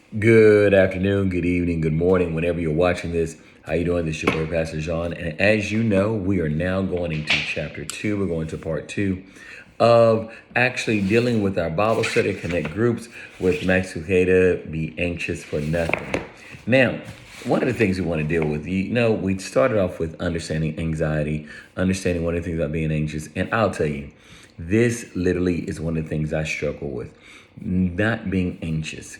Good afternoon, good evening, good morning, whenever you're watching this. How you doing? This is your boy, Pastor John. And as you know, we are now going into chapter 2. We're going to part 2 of actually dealing with our Bible study connect groups with Max Lucado, Be Anxious for Nothing. Now, one of the things we want to deal with, we started off with understanding anxiety, understanding one of the things about being anxious. And I'll tell you, this literally is one of the things I struggle with, not being anxious.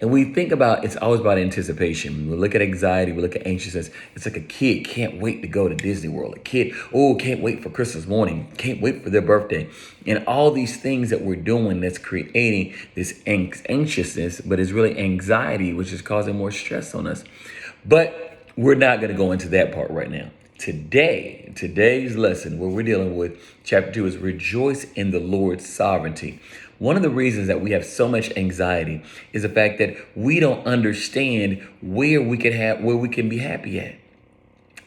And we think about, it's always about anticipation. When we look at anxiety, we look at anxiousness. It's like a kid can't wait to go to Disney World. A kid, can't wait for Christmas morning, can't wait for their birthday. And all these things that we're doing that's creating this anxiousness, but it's really anxiety, which is causing more stress on us. But we're not going to go into that part right now. Today's lesson, where we're dealing with chapter 2, is rejoice in the Lord's sovereignty. One of the reasons that we have so much anxiety is the fact that we don't understand where we can be happy at.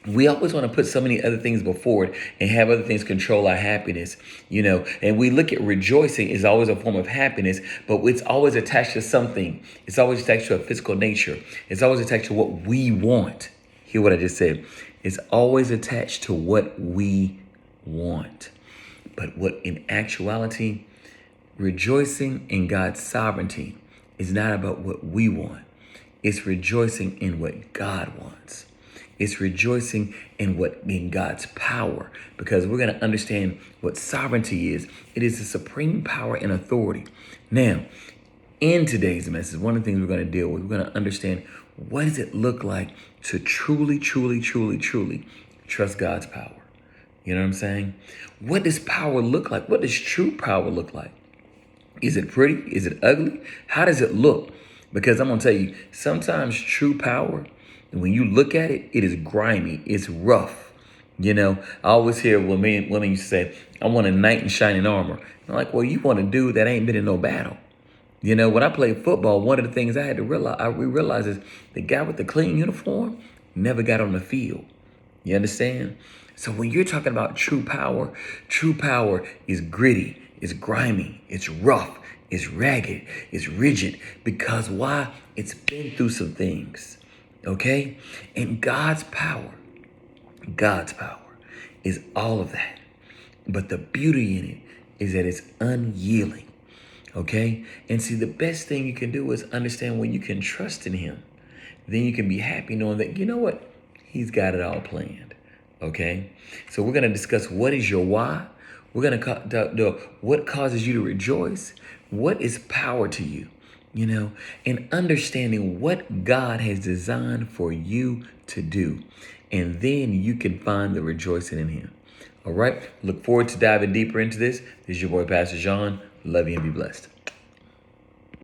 We always want to put so many other things before it and have other things control our happiness, and we look at rejoicing is always a form of happiness, but it's always attached to something. It's always attached to a physical nature. It's always attached to what we want. Hear what I just said. It's always attached to what we want. But what in actuality, rejoicing in God's sovereignty is not about what we want. It's rejoicing in what God wants. It's rejoicing in God's power, because we're going to understand what sovereignty is. It is the supreme power and authority. Now, in today's message, one of the things we're going to deal with, we're going to understand, what does it look like to truly, truly, truly, truly trust God's power? You know what I'm saying? What does power look like? What does true power look like? Is it pretty? Is it ugly? How does it look? Because I'm going to tell you, sometimes true power, when you look at it, it is grimy. It's rough. I always hear women used to say, I want a knight in shining armor. I'm like, well, you want a dude that ain't been in no battle. When I played football, one of the things I had to realize is the guy with the clean uniform never got on the field. You understand? So when you're talking about true power is gritty, it's grimy, it's rough, it's ragged, it's rigid. Because why? It's been through some things. Okay? And God's power is all of that. But the beauty in it is that it's unyielding. Okay? And see, the best thing you can do is understand when you can trust in him. Then you can be happy knowing that, you know what? He's got it all planned. Okay? So we're going to discuss, what is your why? We're going to what causes you to rejoice? What is power to you? And understanding what God has designed for you to do. And then you can find the rejoicing in him. All right? Look forward to diving deeper into this. This is your boy, Pastor John. Love you and be blessed.